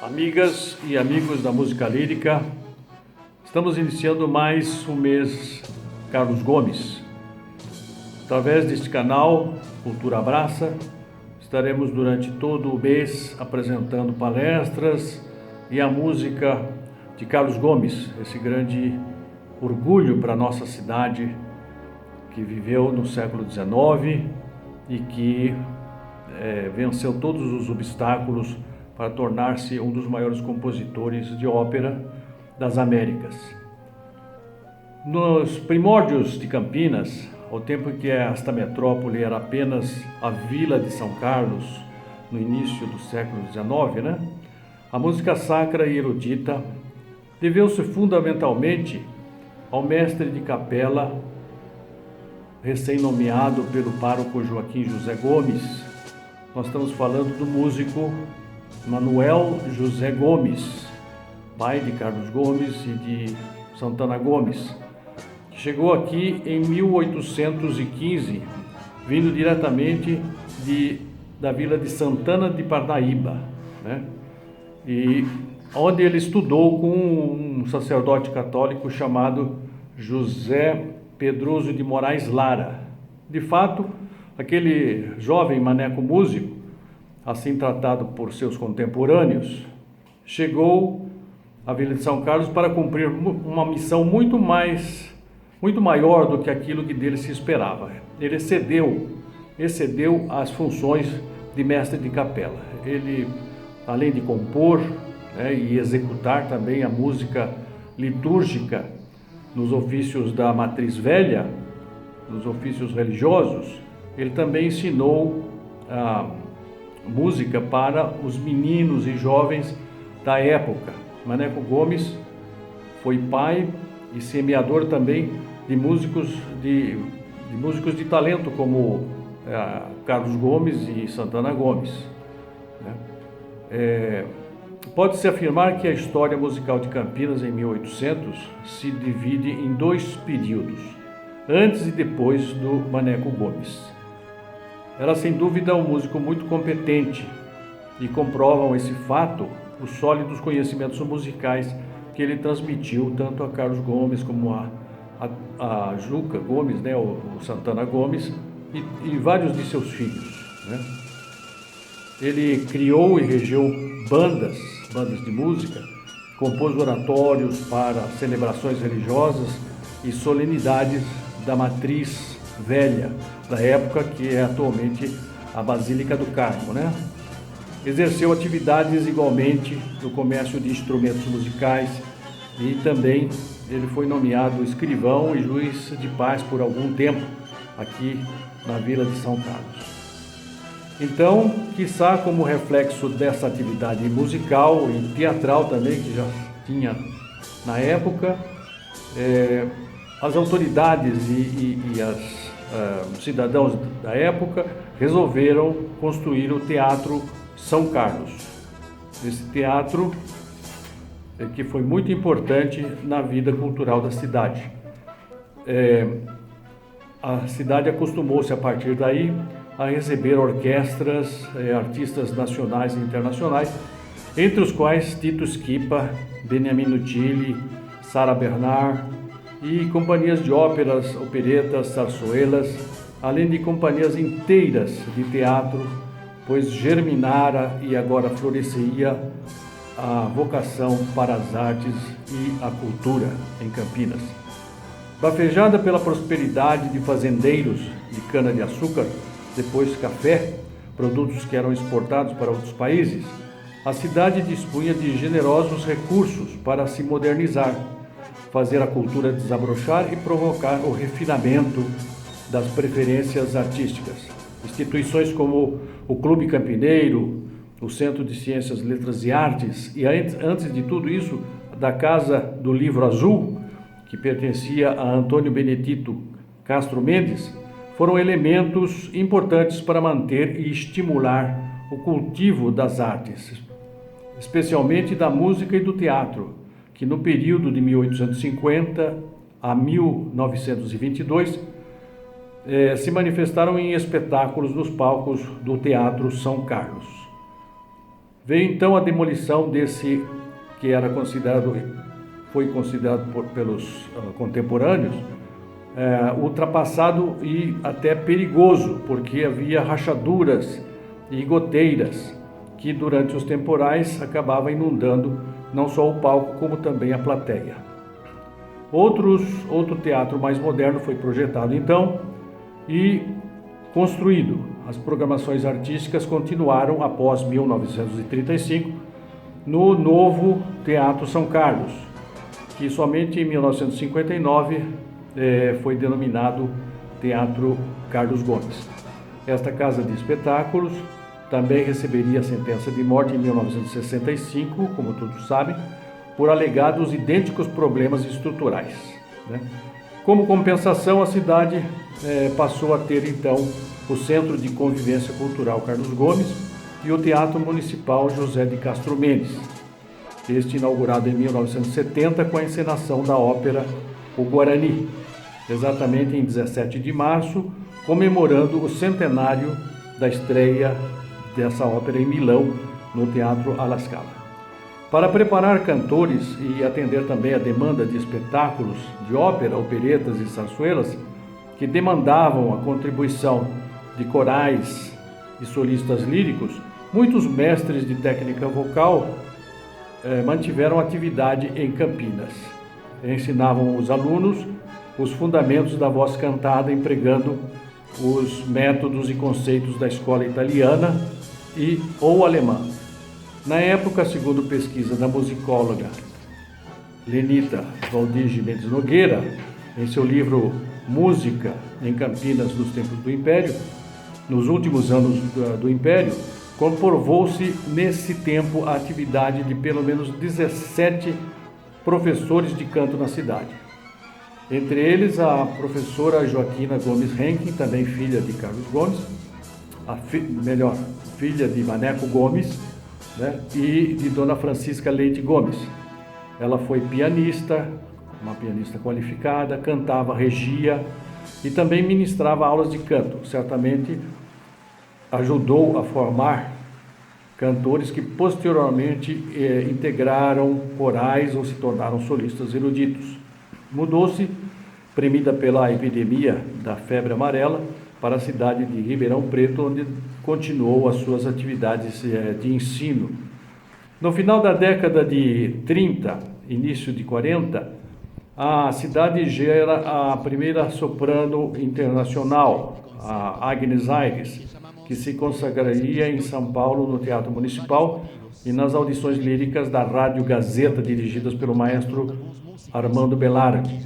Amigas e amigos da música lírica, estamos iniciando mais um mês Carlos Gomes. Através deste canal, Cultura Abraça, estaremos durante todo o mês apresentando palestras e a música de Carlos Gomes, esse grande orgulho para a nossa cidade, que viveu no século XIX e que venceu todos os obstáculos para tornar-se um dos maiores compositores de ópera das Américas. Nos primórdios de Campinas, ao tempo em que esta metrópole era apenas a Vila de São Carlos, no início do século XIX, a música sacra e erudita deveu-se fundamentalmente ao mestre de capela recém-nomeado pelo pároco Joaquim José Gomes. Nós estamos falando do músico Manuel José Gomes, pai de Carlos Gomes e de Santana Gomes, que chegou aqui em 1815, vindo diretamente da vila de Santana de Parnaíba, e onde ele estudou com um sacerdote católico chamado José Pedroso de Moraes Lara. De fato, aquele jovem maneco músico, assim tratado por seus contemporâneos, chegou à Vila de São Carlos para cumprir uma missão muito maior do que aquilo que dele se esperava. Ele excedeu as funções de mestre de capela. Ele, além de compor e executar também a música litúrgica nos ofícios da matriz velha, nos ofícios religiosos, ele também ensinou a música para os meninos e jovens da época. Maneco Gomes foi pai e semeador também de músicos de talento como Carlos Gomes e Santana Gomes. Pode-se afirmar que a história musical de Campinas em 1800 se divide em dois períodos, antes e depois do Maneco Gomes. Era sem dúvida um músico muito competente e comprovam esse fato os sólidos conhecimentos musicais que ele transmitiu tanto a Carlos Gomes como a Juca Gomes, o Santana Gomes e vários de seus filhos. Ele criou e regeu bandas de música, compôs oratórios para celebrações religiosas e solenidades da matriz velha, da época que é atualmente a Basílica do Carmo. Exerceu atividades igualmente no comércio de instrumentos musicais e também ele foi nomeado escrivão e juiz de paz por algum tempo aqui na Vila de São Carlos. Então, quiçá como reflexo dessa atividade musical e teatral também, que já tinha na época, as autoridades e os cidadãos da época resolveram construir o Teatro São Carlos. Esse teatro que foi muito importante na vida cultural da cidade. A cidade acostumou-se a partir daí a receber orquestras, artistas nacionais e internacionais, entre os quais Tito Schipa, Beniamino Gili, Sarah Bernard e companhias de óperas, operetas, sarsuelas, além de companhias inteiras de teatro, pois germinara e agora floresceria a vocação para as artes e a cultura em Campinas. Bafejada pela prosperidade de fazendeiros de cana-de-açúcar, depois café, produtos que eram exportados para outros países, a cidade dispunha de generosos recursos para se modernizar, fazer a cultura desabrochar e provocar o refinamento das preferências artísticas. Instituições como o Clube Campineiro, o Centro de Ciências, Letras e Artes e, antes de tudo isso, da Casa do Livro Azul, que pertencia a Antônio Benedito Castro Mendes, foram elementos importantes para manter e estimular o cultivo das artes, especialmente da música e do teatro, que no período de 1850 a 1922 se manifestaram em espetáculos nos palcos do Teatro São Carlos. Veio então a demolição desse que foi considerado pelos contemporâneos ultrapassado e até perigoso, porque havia rachaduras e goteiras que durante os temporais acabava inundando não só o palco como também a plateia. Outro teatro mais moderno foi projetado então e construído. As programações artísticas continuaram após 1935 no novo Teatro São Carlos, que somente em 1959 foi denominado Teatro Carlos Gomes. Esta casa de espetáculos também receberia a sentença de morte em 1965, como todos sabem, por alegados idênticos problemas estruturais, né? Como compensação, a cidade passou a ter então o Centro de Convivência Cultural Carlos Gomes e o Teatro Municipal José de Castro Mendes, este inaugurado em 1970 com a encenação da ópera O Guarani, exatamente em 17 de março, comemorando o centenário da estreia dessa ópera em Milão, no Teatro alla Scala. Para preparar cantores e atender também a demanda de espetáculos de ópera, operetas e sarsuelas, que demandavam a contribuição de corais e solistas líricos, muitos mestres de técnica vocal mantiveram atividade em Campinas. Ensinavam os alunos os fundamentos da voz cantada, empregando os métodos e conceitos da escola italiana ou alemã. Na época, segundo pesquisa da musicóloga Lenita Valdige Mendes Nogueira, em seu livro Música em Campinas nos Tempos do Império, nos últimos anos do Império, comprovou-se nesse tempo a atividade de pelo menos 17 professores de canto na cidade. Entre eles, a professora Joaquina Gomes Henkin, também filha de Carlos Gomes, filha de Maneco Gomes, né, e de Dona Francisca Leite Gomes. Ela foi pianista, uma pianista qualificada, cantava, regia e também ministrava aulas de canto. Certamente ajudou a formar cantores que posteriormente integraram corais ou se tornaram solistas eruditos. Mudou-se, premida pela epidemia da febre amarela, para a cidade de Ribeirão Preto, onde continuou as suas atividades de ensino. No final da década de 30, início de 40, a cidade gera a primeira soprano internacional, a Agnes Aires, que se consagraria em São Paulo no Teatro Municipal e nas audições líricas da Rádio Gazeta, dirigidas pelo maestro Armando Belardi.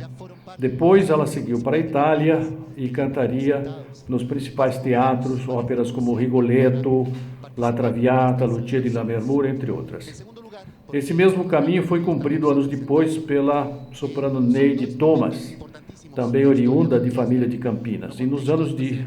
Depois ela seguiu para a Itália e cantaria nos principais teatros, óperas como Rigoletto, La Traviata, Lucia di Lammermoor, entre outras. Esse mesmo caminho foi cumprido anos depois pela soprano Neide Thomas, também oriunda de família de Campinas, e nos anos de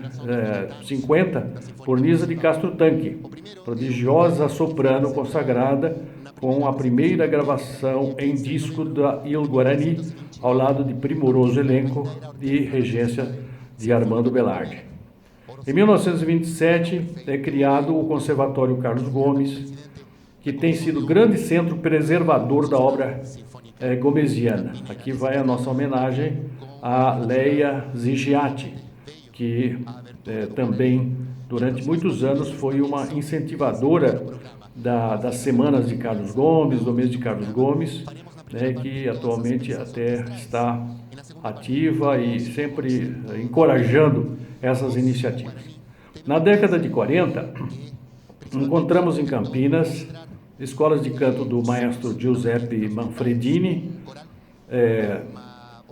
50, por Nisa de Castro Tanque, prodigiosa soprano consagrada com a primeira gravação em disco da Il Guarani, ao lado de primoroso elenco e regência de Armando Belardi. Em 1927 é criado o Conservatório Carlos Gomes, que tem sido grande centro preservador da obra gomesiana. Aqui vai a nossa homenagem a Leia Zingiati, que também durante muitos anos foi uma incentivadora das semanas de Carlos Gomes, do mês de Carlos Gomes, né, que atualmente até está ativa e sempre encorajando essas iniciativas. Na década de 40, encontramos em Campinas escolas de canto do maestro Giuseppe Manfredini,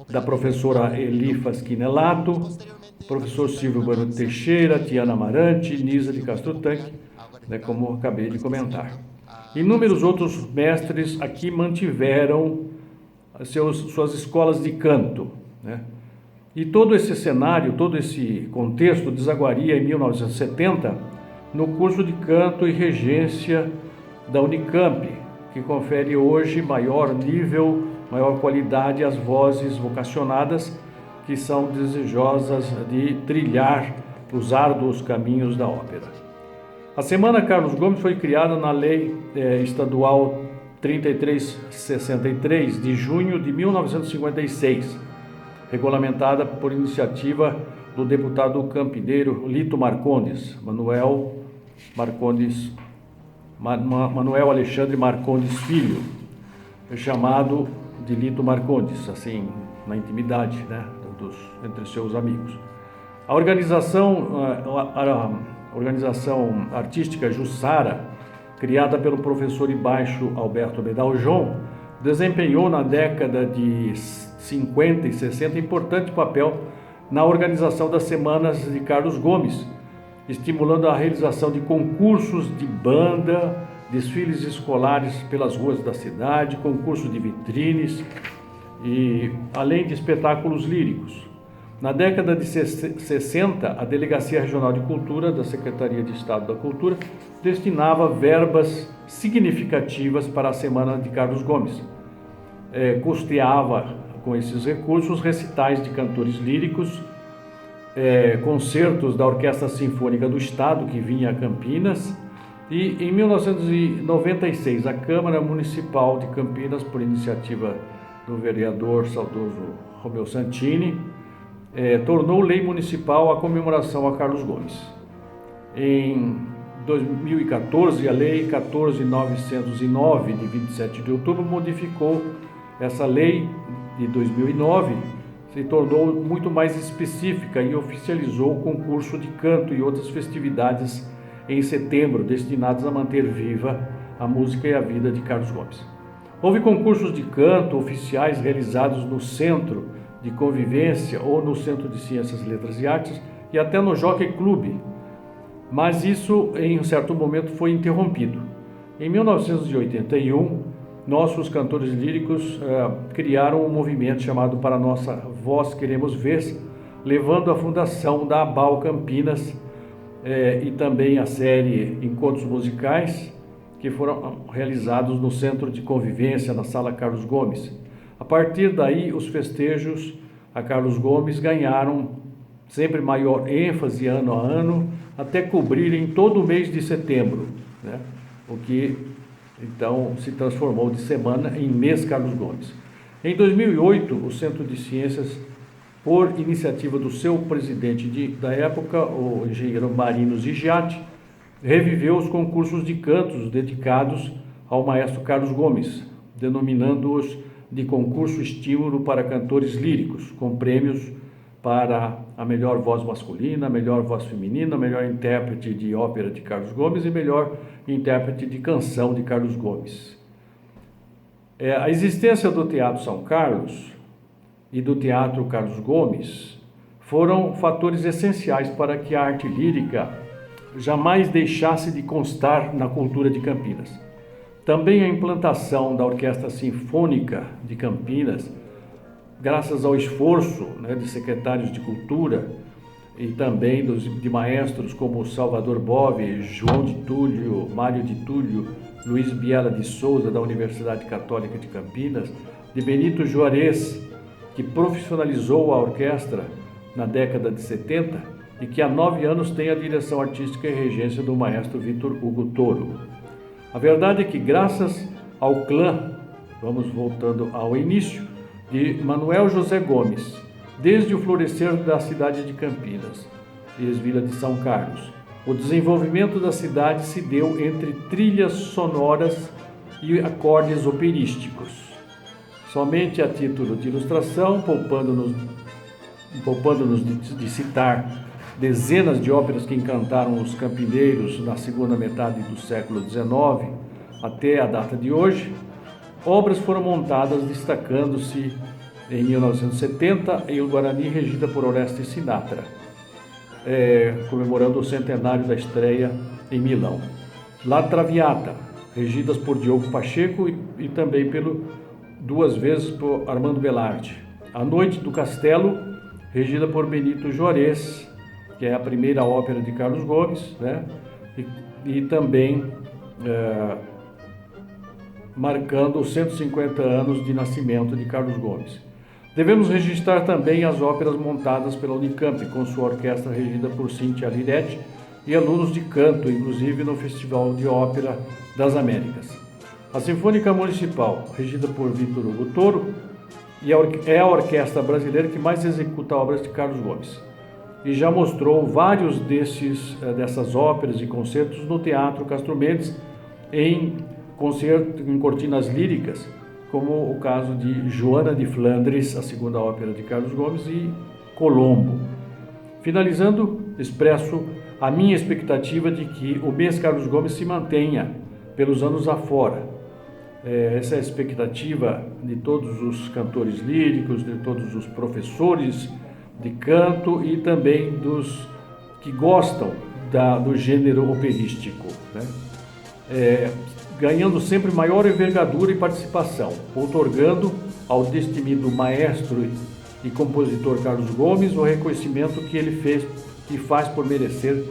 da professora Eli Faschinelato, professor Silvio Bueno Teixeira, Tiana Amarante, Nisa de Castro Tanque, né, como acabei de comentar. Inúmeros outros mestres aqui mantiveram suas escolas de canto, né? E todo esse cenário, todo esse contexto desaguaria em 1970 no curso de canto e regência da Unicamp, que confere hoje maior nível, maior qualidade às vozes vocacionadas que são desejosas de trilhar os árduos caminhos da ópera. A Semana Carlos Gomes foi criada na Lei Estadual 3363 de junho de 1956, regulamentada por iniciativa do deputado campineiro Lito Marcondes, Manuel Alexandre Marcondes Filho, chamado de Lito Marcondes, assim, na intimidade, né, entre seus amigos. A organização artística Jussara, criada pelo professor e baixo Alberto Bedaljon, desempenhou na década de 50 e 60 importante papel na organização das Semanas de Carlos Gomes, estimulando a realização de concursos de banda, desfiles escolares pelas ruas da cidade, concursos de vitrines e além de espetáculos líricos. Na década de 60, a Delegacia Regional de Cultura da Secretaria de Estado da Cultura destinava verbas significativas para a Semana de Carlos Gomes. Custeava com esses recursos recitais de cantores líricos, concertos da Orquestra Sinfônica do Estado, que vinha a Campinas, e em 1996 a Câmara Municipal de Campinas, por iniciativa do vereador saudoso Romeu Santini, tornou lei municipal a comemoração a Carlos Gomes. Em 2014, a Lei 14.909, de 27 de outubro, modificou essa lei de 2009, se tornou muito mais específica e oficializou o concurso de canto e outras festividades em setembro, destinadas a manter viva a música e a vida de Carlos Gomes. Houve concursos de canto oficiais realizados no Centro de Convivência ou no Centro de Ciências, Letras e Artes e até no Jockey Club, mas isso em um certo momento foi interrompido. Em 1981, nossos cantores líricos criaram um movimento chamado Para Nossa Voz Queremos Ver, levando a fundação da ABAL Campinas e também a série Encontros Musicais, que foram realizados no Centro de Convivência, na Sala Carlos Gomes. A partir daí, os festejos a Carlos Gomes ganharam sempre maior ênfase ano a ano, até cobrirem todo o mês de setembro, né? O que então se transformou de semana em mês Carlos Gomes. Em 2008, o Centro de Ciências, por iniciativa do seu presidente da época, o engenheiro Marino Zigiati, reviveu os concursos de cantos dedicados ao maestro Carlos Gomes, denominando-os de concurso estímulo para cantores líricos, com prêmios para a melhor voz masculina, a melhor voz feminina, a melhor intérprete de ópera de Carlos Gomes e melhor intérprete de canção de Carlos Gomes. A existência do Teatro São Carlos e do Teatro Carlos Gomes foram fatores essenciais para que a arte lírica jamais deixasse de constar na cultura de Campinas. Também a implantação da Orquestra Sinfônica de Campinas, graças ao esforço de secretários de Cultura e também de maestros como Salvador Bove, João de Túlio, Mário de Túlio, Luiz Biela de Souza, da Universidade Católica de Campinas, de Benito Juarez, que profissionalizou a orquestra na década de 70 e que há 9 anos tem a direção artística e regência do maestro Vitor Hugo Toro. A verdade é que, graças ao clã, vamos voltando ao início, de Manuel José Gomes, desde o florescer da cidade de Campinas, ex-vila de São Carlos, o desenvolvimento da cidade se deu entre trilhas sonoras e acordes operísticos. Somente a título de ilustração, poupando-nos de citar dezenas de óperas que encantaram os campineiros na segunda metade do século XIX até a data de hoje, obras foram montadas destacando-se em 1970 em O Guarani, regida por Orestes Sinatra, comemorando o centenário da estreia em Milão. La Traviata, regidas por Diogo Pacheco e também duas vezes por Armando Belardi. A Noite do Castelo, regida por Benito Juarez, que é a primeira ópera de Carlos Gomes, né? E também marcando os 150 anos de nascimento de Carlos Gomes. Devemos registrar também as óperas montadas pela Unicamp, com sua orquestra regida por Cíntia Liretti, e alunos de canto, inclusive no Festival de Ópera das Américas. A Sinfônica Municipal, regida por Vitor Hugo Toro, é a orquestra brasileira que mais executa obras de Carlos Gomes e já mostrou vários dessas óperas e concertos no Teatro Castro Mendes em cortinas líricas, como o caso de Joana de Flandres, a segunda ópera de Carlos Gomes, e Colombo. Finalizando, expresso a minha expectativa de que o mês Carlos Gomes se mantenha pelos anos afora. Essa é a expectativa de todos os cantores líricos, de todos os professores de canto e também dos que gostam do gênero operístico, né? Ganhando sempre maior envergadura e participação, outorgando ao destemido maestro e compositor Carlos Gomes o reconhecimento que ele fez e faz por merecer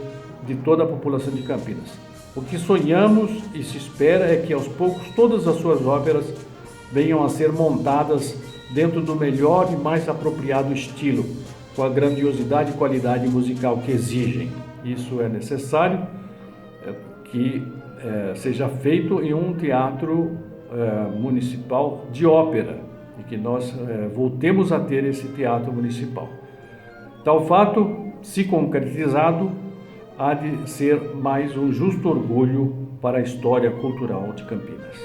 de toda a população de Campinas. O que sonhamos e se espera é que aos poucos todas as suas óperas venham a ser montadas dentro do melhor e mais apropriado estilo, com a grandiosidade e qualidade musical que exigem. Isso é necessário que seja feito em um teatro municipal de ópera e que nós voltemos a ter esse teatro municipal. Tal fato, se concretizado, há de ser mais um justo orgulho para a história cultural de Campinas.